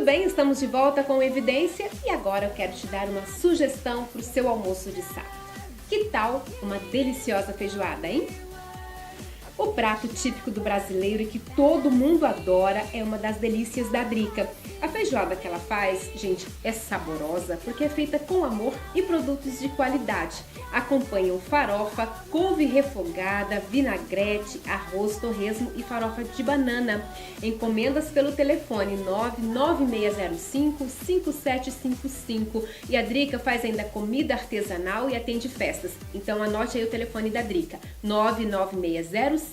bem, estamos de volta com Evidência e agora eu quero te dar uma sugestão para o seu almoço de sábado. Que tal uma deliciosa feijoada, hein? O prato típico do brasileiro e que todo mundo adora é uma das delícias da Drica. A feijoada que ela faz, gente, é saborosa porque é feita com amor e produtos de qualidade. Acompanham farofa, couve refogada, vinagrete, arroz, torresmo e farofa de banana. Encomendas pelo telefone 99605-5755. E a Drica faz ainda comida artesanal e atende festas. Então anote aí o telefone da Drica, 99605-5755.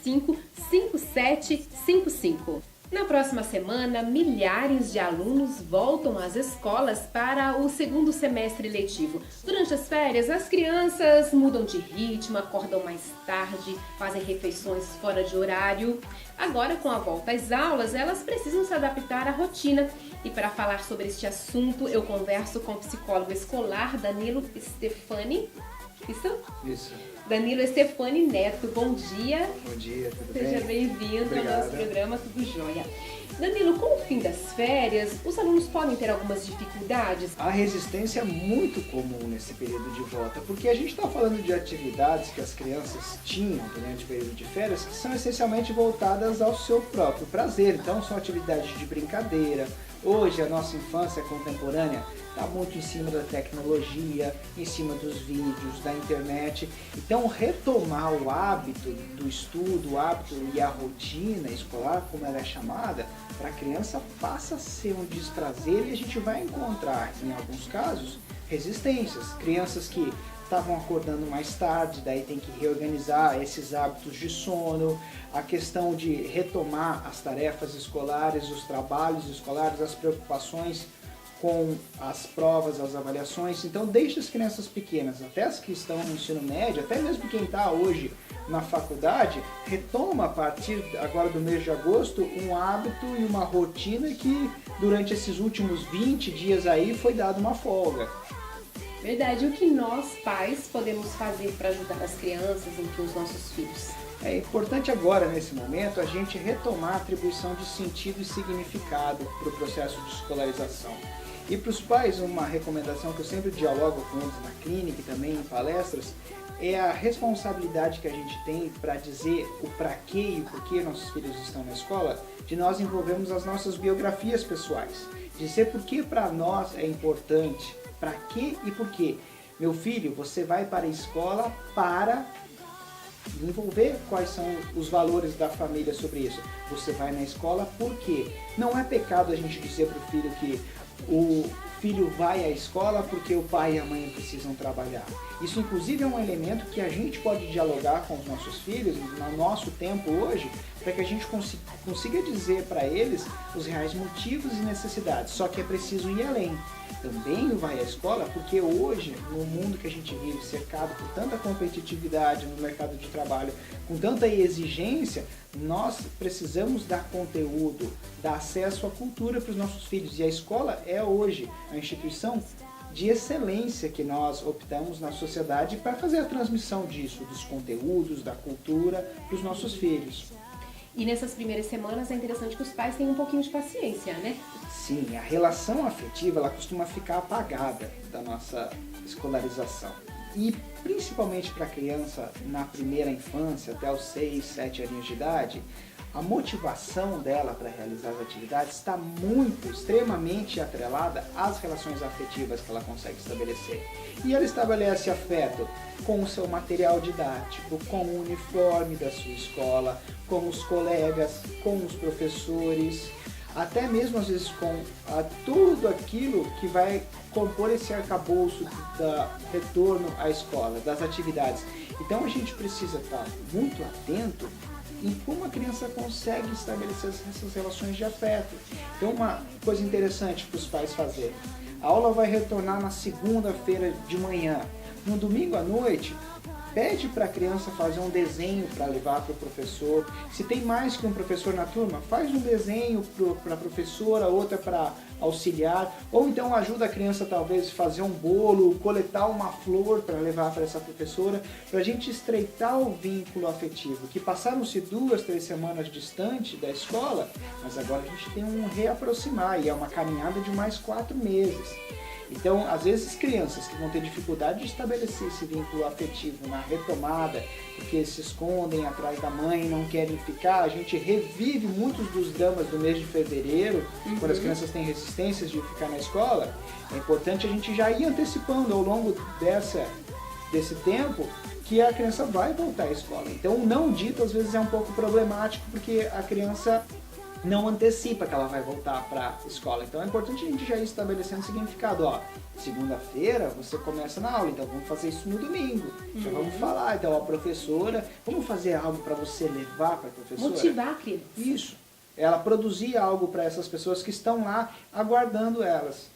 Na próxima semana, milhares de alunos voltam às escolas para o segundo semestre letivo. Durante as férias, as crianças mudam de ritmo, acordam mais tarde, fazem refeições fora de horário. Agora, com a volta às aulas, elas precisam se adaptar à rotina. E para falar sobre este assunto, eu converso com o psicólogo escolar Danilo Stefani. Isso. Danilo Stefani Neto, bom dia. Bom dia, tudo bem? Seja bem-vindo ao nosso programa Tudo Jóia. Danilo, com o fim das férias, os alunos podem ter algumas dificuldades? A resistência é muito comum nesse período de volta, porque a gente está falando de atividades que as crianças tinham durante o período de férias, que são essencialmente voltadas ao seu próprio prazer. Então, são atividades de brincadeira. Hoje, a nossa infância contemporânea está muito em cima da tecnologia, em cima dos vídeos, da internet. Então, retomar o hábito do estudo, o hábito e a rotina escolar, como ela é chamada, para a criança passa a ser um desprazer e a gente vai encontrar, em alguns casos, resistências. Crianças que estavam acordando mais tarde, daí tem que reorganizar esses hábitos de sono, a questão de retomar as tarefas escolares, os trabalhos escolares, as preocupações com as provas, as avaliações. Então, desde as crianças pequenas até as que estão no ensino médio, até mesmo quem está hoje na faculdade, retoma a partir agora do mês de agosto um hábito e uma rotina que durante esses últimos 20 dias aí foi dada uma folga. Verdade. O que nós, pais, podemos fazer para ajudar as crianças em que os nossos filhos? É importante agora, nesse momento, a gente retomar a atribuição de sentido e significado para o processo de escolarização. E para os pais, uma recomendação que eu sempre dialogo com eles na clínica e também em palestras, é a responsabilidade que a gente tem para dizer o para quê e o porquê nossos filhos estão na escola, de nós envolvermos as nossas biografias pessoais. Dizer por que para nós é importante, para quê e por quê. Meu filho, você vai para a escola para envolver quais são os valores da família sobre isso. Você vai na escola por quê? Não é pecado a gente dizer para o filho que o filho vai à escola porque o pai e a mãe precisam trabalhar. Isso, inclusive, é um elemento que a gente pode dialogar com os nossos filhos no nosso tempo hoje, para que a gente consiga dizer para eles os reais motivos e necessidades. Só que é preciso ir além. Também vai à escola porque hoje, no mundo que a gente vive, cercado por tanta competitividade no mercado de trabalho, com tanta exigência, nós precisamos dar conteúdo, dar acesso à cultura para os nossos filhos. E a escola é hoje a instituição de excelência que nós optamos na sociedade para fazer a transmissão disso, dos conteúdos, da cultura para os nossos filhos. E nessas primeiras semanas é interessante que os pais tenham um pouquinho de paciência, né? Sim, a relação afetiva ela costuma ficar apagada da nossa escolarização. E principalmente para a criança na primeira infância, até os 6, 7 anos de idade, a motivação dela para realizar as atividades está extremamente atrelada às relações afetivas que ela consegue estabelecer. E ela estabelece afeto com o seu material didático, com o uniforme da sua escola, com os colegas, com os professores, até mesmo às vezes com tudo aquilo que vai compor esse arcabouço do retorno à escola, das atividades. Então a gente precisa estar muito atento em como a criança consegue estabelecer essas relações de afeto. Então, uma coisa interessante para os pais fazerem. A aula vai retornar na segunda-feira de manhã. No domingo à noite, Pede para a criança fazer um desenho para levar para o professor. Se tem mais que um professor na turma, faz um desenho para a professora, outra para auxiliar. Ou então ajuda a criança talvez a fazer um bolo, coletar uma flor para levar para essa professora, para a gente estreitar o vínculo afetivo. Que passaram-se 2, 3 semanas distante da escola, mas agora a gente tem um reaproximar e é uma caminhada de mais 4 meses. Então, às vezes, crianças que vão ter dificuldade de estabelecer esse vínculo afetivo na retomada, porque se escondem atrás da mãe e não querem ficar, a gente revive muitos dos dramas do mês de fevereiro, quando as crianças têm resistências de ficar na escola. É importante a gente já ir antecipando ao longo desse tempo que a criança vai voltar à escola. Então, o não dito, às vezes, é um pouco problemático, porque a criança não antecipa que ela vai voltar para a escola. Então é importante a gente já ir estabelecendo o significado. Ó, segunda-feira você começa na aula, então vamos fazer isso no domingo. Já vamos falar, então a professora, vamos fazer algo para você levar para a professora? Motivar a criança. Isso. Ela produzir algo para essas pessoas que estão lá aguardando elas.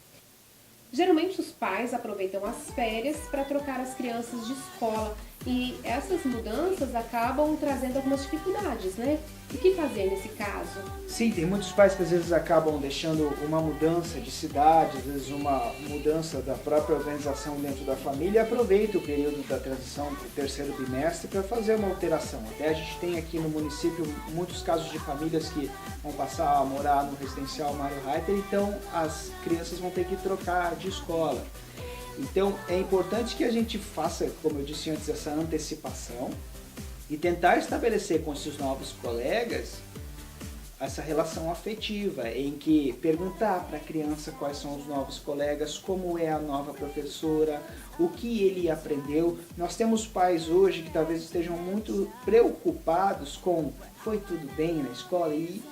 Geralmente os pais aproveitam as férias para trocar as crianças de escola e essas mudanças acabam trazendo algumas dificuldades, né? O que fazer nesse caso? Sim, tem muitos pais que às vezes acabam deixando uma mudança de cidade, às vezes uma mudança da própria organização dentro da família e aproveitam o período da transição para o 3º bimestre para fazer uma alteração. Até a gente tem aqui no município muitos casos de famílias que vão passar a morar no residencial Mário Reiter, então as crianças vão ter que trocar de escola. Então é importante que a gente faça, como eu disse antes, essa antecipação e tentar estabelecer com esses novos colegas essa relação afetiva, em que perguntar para a criança quais são os novos colegas, como é a nova professora, o que ele aprendeu. Nós temos pais hoje que talvez estejam muito preocupados com foi tudo bem na escola, e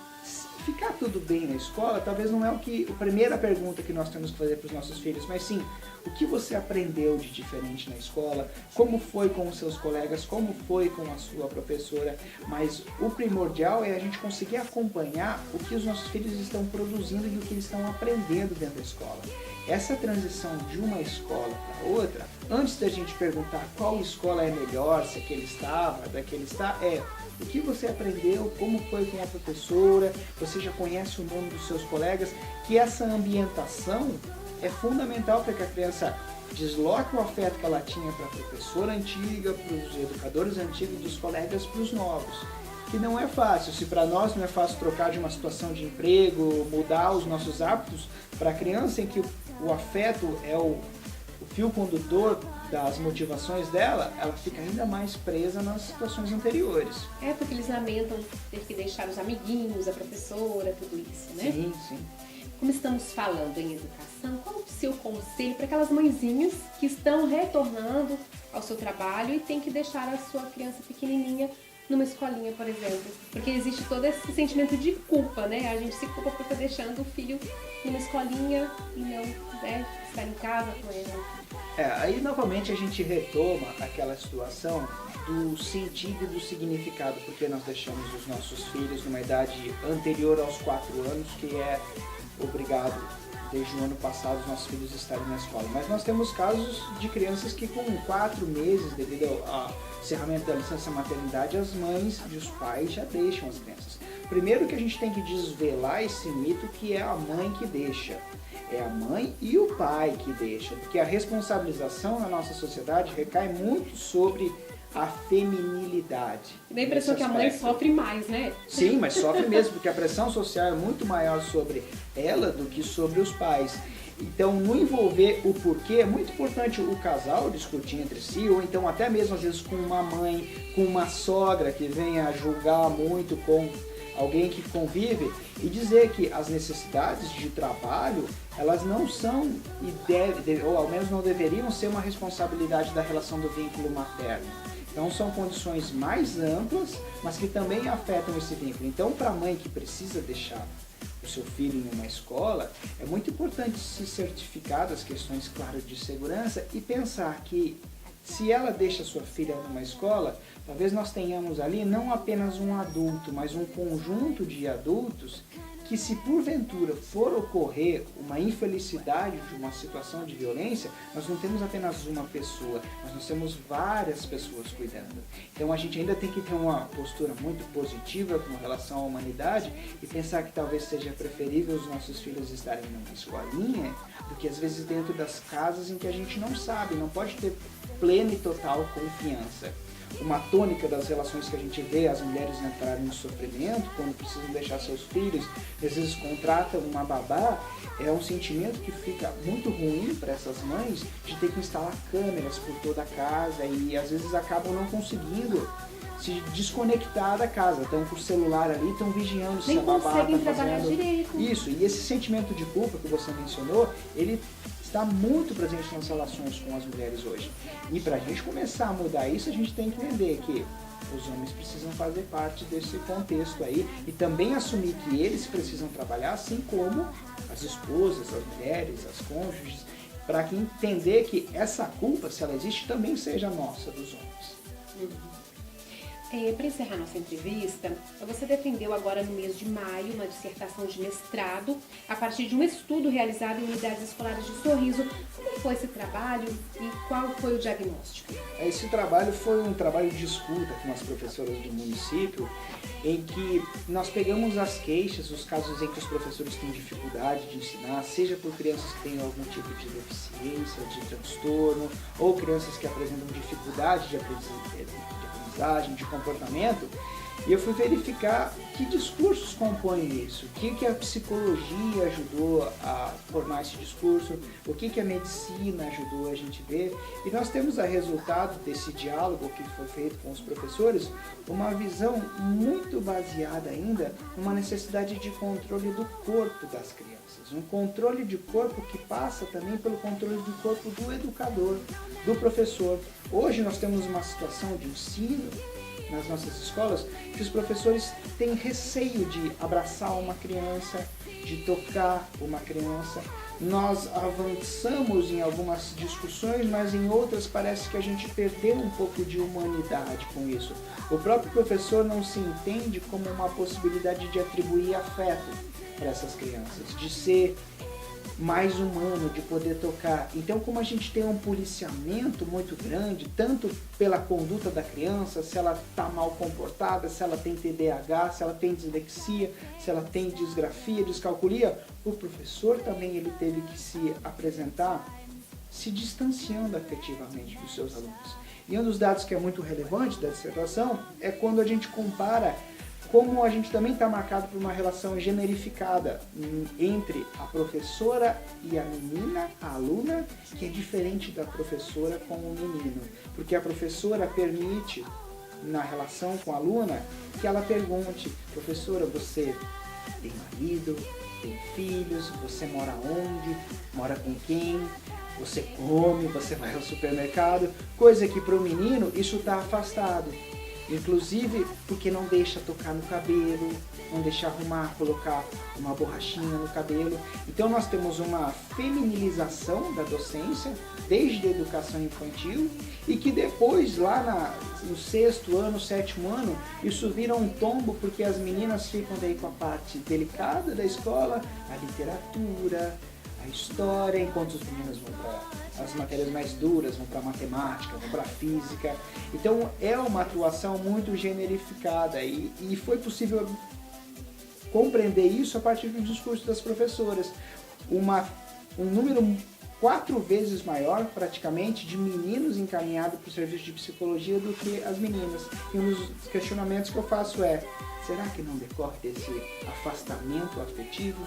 ficar tudo bem na escola talvez não é a primeira pergunta que nós temos que fazer para os nossos filhos, mas sim, o que você aprendeu de diferente na escola, como foi com os seus colegas, como foi com a sua professora, mas o primordial é a gente conseguir acompanhar o que os nossos filhos estão produzindo e o que eles estão aprendendo dentro da escola. Essa transição de uma escola para outra, antes da gente perguntar qual escola é melhor, se aquele estava, daquele está, o que você aprendeu, como foi com a professora, você já conhece o nome dos seus colegas, que essa ambientação é fundamental para que a criança desloque o afeto que ela tinha para a professora antiga, para os educadores antigos, dos colegas para os novos. Que não é fácil, se para nós não é fácil trocar de uma situação de emprego, mudar os nossos hábitos, para a criança em que o afeto é o fio condutor das motivações dela, ela fica ainda mais presa nas situações anteriores. É porque eles lamentam ter que deixar os amiguinhos, a professora, tudo isso, né? Sim, sim. Como estamos falando em educação, qual o seu conselho para aquelas mãezinhas que estão retornando ao seu trabalho e tem que deixar a sua criança pequenininha numa escolinha, por exemplo? Porque existe todo esse sentimento de culpa, né? A gente se culpa por estar deixando o filho numa escolinha e não, né, estar em casa com ele. Aí novamente a gente retoma aquela situação do sentido e do significado, porque nós deixamos os nossos filhos numa idade anterior aos 4 anos, que é obrigado desde o ano passado os nossos filhos estarem na escola. Mas nós temos casos de crianças que com 4 meses, devido ao encerramento da licença maternidade, as mães e os pais já deixam as crianças. Primeiro que a gente tem que desvelar esse mito que é a mãe que deixa. É a mãe e o pai que deixam, porque a responsabilização na nossa sociedade recai muito sobre a feminilidade. Dá a impressão que a mãe sofre mais, né? Sim, mas sofre mesmo, porque a pressão social é muito maior sobre ela do que sobre os pais. Então, no envolver o porquê, é muito importante o casal discutir entre si, ou então até mesmo às vezes com uma mãe, com uma sogra que venha julgar muito com alguém que convive, e dizer que as necessidades de trabalho, elas não são, ou ao menos não deveriam ser uma responsabilidade da relação do vínculo materno. Então são condições mais amplas, mas que também afetam esse vínculo. Então, para a mãe que precisa deixar o seu filho em uma escola, é muito importante se certificar das questões, claro, de segurança e pensar que se ela deixa a sua filha numa escola, Talvez nós tenhamos ali não apenas um adulto, mas um conjunto de adultos que, se porventura for ocorrer uma infelicidade de uma situação de violência, nós não temos apenas uma pessoa, mas nós temos várias pessoas cuidando. Então a gente ainda tem que ter uma postura muito positiva com relação à humanidade e pensar que talvez seja preferível os nossos filhos estarem numa escolinha do que às vezes dentro das casas em que a gente não sabe, não pode ter plena e total confiança. Uma tônica das relações que a gente vê as mulheres entrarem no sofrimento quando precisam deixar seus filhos, às vezes contratam uma babá, é um sentimento que fica muito ruim para essas mães de ter que instalar câmeras por toda a casa e às vezes acabam não conseguindo se desconectar da casa, estão com o celular ali, estão vigiando se a babá está fazendo direito. Isso. E esse sentimento de culpa que você mencionou, ele está muito presente nas relações com as mulheres hoje. E para a gente começar a mudar isso, a gente tem que entender que os homens precisam fazer parte desse contexto aí e também assumir que eles precisam trabalhar, assim como as esposas, as mulheres, as cônjuges, para que entender que essa culpa, se ela existe, também seja nossa, dos homens. Para encerrar nossa entrevista, você defendeu agora no mês de maio uma dissertação de mestrado a partir de um estudo realizado em unidades escolares de Sorriso. Como foi esse trabalho e qual foi o diagnóstico? Esse trabalho foi um trabalho de escuta com as professoras do município, em que nós pegamos as queixas, os casos em que os professores têm dificuldade de ensinar, seja por crianças que têm algum tipo de deficiência, de transtorno, ou crianças que apresentam dificuldade de de comportamento, e eu fui verificar que discursos compõem isso, o que a psicologia ajudou a formar esse discurso, o que a medicina ajudou a gente ver, e nós temos a resultado desse diálogo que foi feito com os professores, uma visão muito baseada ainda numa necessidade de controle do corpo das crianças, um controle de corpo que passa também pelo controle do corpo do educador, do professor. Hoje nós temos uma situação de ensino nas nossas escolas que os professores têm receio de abraçar uma criança, de tocar uma criança. Nós avançamos em algumas discussões, mas em outras parece que a gente perdeu um pouco de humanidade com isso. O próprio professor não se entende como uma possibilidade de atribuir afeto para essas crianças, de ser mais humano, de poder tocar. Então, como a gente tem um policiamento muito grande, tanto pela conduta da criança, se ela está mal comportada, se ela tem TDAH, se ela tem dislexia, se ela tem disgrafia, descalculia, o professor também ele teve que se apresentar se distanciando afetivamente dos seus alunos. E um dos dados que é muito relevante da dissertação é quando a gente compara como a gente também está marcado por uma relação generificada entre a professora e a menina, a aluna, que é diferente da professora com o menino. Porque a professora permite, na relação com a aluna, que ela pergunte: professora, você tem marido, tem filhos, você mora onde, mora com quem, você come, você vai ao supermercado, coisa que para o menino isso está afastado. Inclusive porque não deixa tocar no cabelo, não deixa arrumar, colocar uma borrachinha no cabelo. Então nós temos uma feminilização da docência, desde a educação infantil, e que depois, lá no 6º ano, 7º ano, isso vira um tombo, porque as meninas ficam daí com a parte delicada da escola, a literatura, a história, enquanto os meninos vão para as matérias mais duras, vão para matemática, vão para física. Então é uma atuação muito generificada e foi possível compreender isso a partir do discurso das professoras. Um número 4 vezes maior, praticamente, de meninos encaminhados para o serviço de psicologia do que as meninas. E um dos questionamentos que eu faço é: será que não decorre desse afastamento afetivo?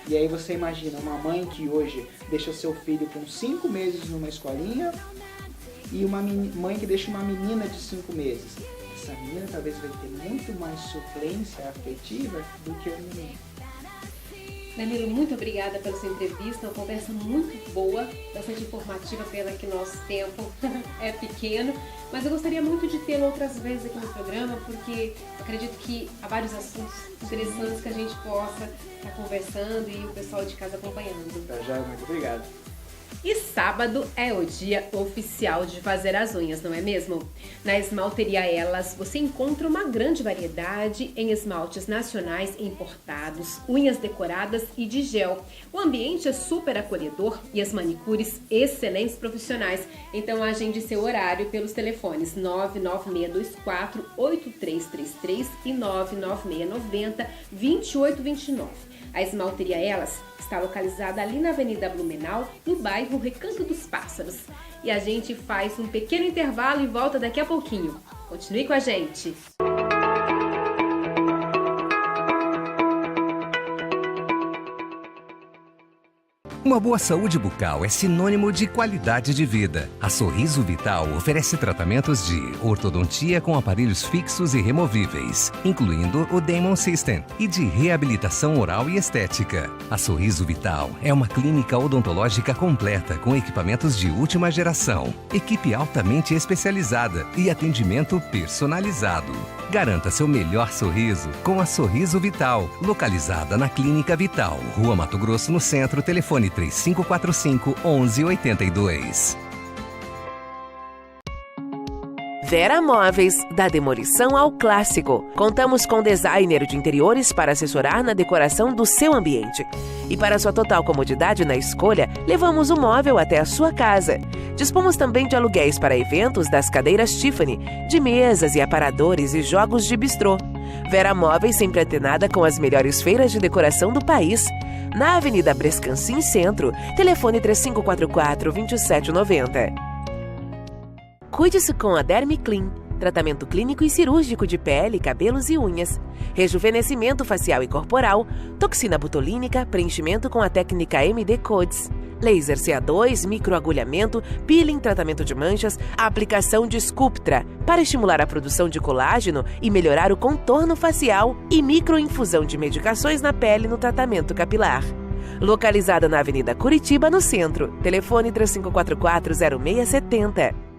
E aí você imagina uma mãe que hoje deixa seu filho com 5 meses numa escolinha e uma mãe que deixa uma menina de 5 meses. Essa menina talvez vai ter muito mais suplência afetiva do que o menino. Danilo, muito obrigada pela sua entrevista, uma conversa muito boa, bastante informativa, pena que nosso tempo é pequeno, mas eu gostaria muito de tê-lo outras vezes aqui no programa, porque acredito que há vários assuntos interessantes que a gente possa estar conversando e o pessoal de casa acompanhando. Tá, já, muito obrigado. E sábado é o dia oficial de fazer as unhas, não é mesmo? Na Esmalteria Elas você encontra uma grande variedade em esmaltes nacionais e importados, unhas decoradas e de gel. O ambiente é super acolhedor e as manicures excelentes profissionais. Então agende seu horário pelos telefones 99624-8333 e 99690-2829. A Esmalteria Elas está localizada ali na Avenida Blumenau, no bairro Recanto dos Pássaros. E a gente faz um pequeno intervalo e volta daqui a pouquinho. Continue com a gente! Uma boa saúde bucal é sinônimo de qualidade de vida. A Sorriso Vital oferece tratamentos de ortodontia com aparelhos fixos e removíveis, incluindo o Damon System, e de reabilitação oral e estética. A Sorriso Vital é uma clínica odontológica completa com equipamentos de última geração, equipe altamente especializada e atendimento personalizado. Garanta seu melhor sorriso com a Sorriso Vital, localizada na Clínica Vital, Rua Mato Grosso, no centro, telefone 3545-1182. Vera Móveis, da demolição ao clássico. Contamos com designer de interiores para assessorar na decoração do seu ambiente. E para sua total comodidade na escolha, levamos o móvel até a sua casa. Dispomos também de aluguéis para eventos das cadeiras Tiffany, de mesas e aparadores e jogos de bistrô. Vera Móveis sempre antenada com as melhores feiras de decoração do país. Na Avenida Brescancin Centro, telefone 3544-2790. Cuide-se com a Dermiclean, tratamento clínico e cirúrgico de pele, cabelos e unhas, rejuvenescimento facial e corporal, toxina botulínica, preenchimento com a técnica MD Codes, laser CA2, microagulhamento, peeling, tratamento de manchas, aplicação de Sculptra para estimular a produção de colágeno e melhorar o contorno facial e microinfusão de medicações na pele no tratamento capilar. Localizada na Avenida Curitiba, no centro. Telefone 3544-0670.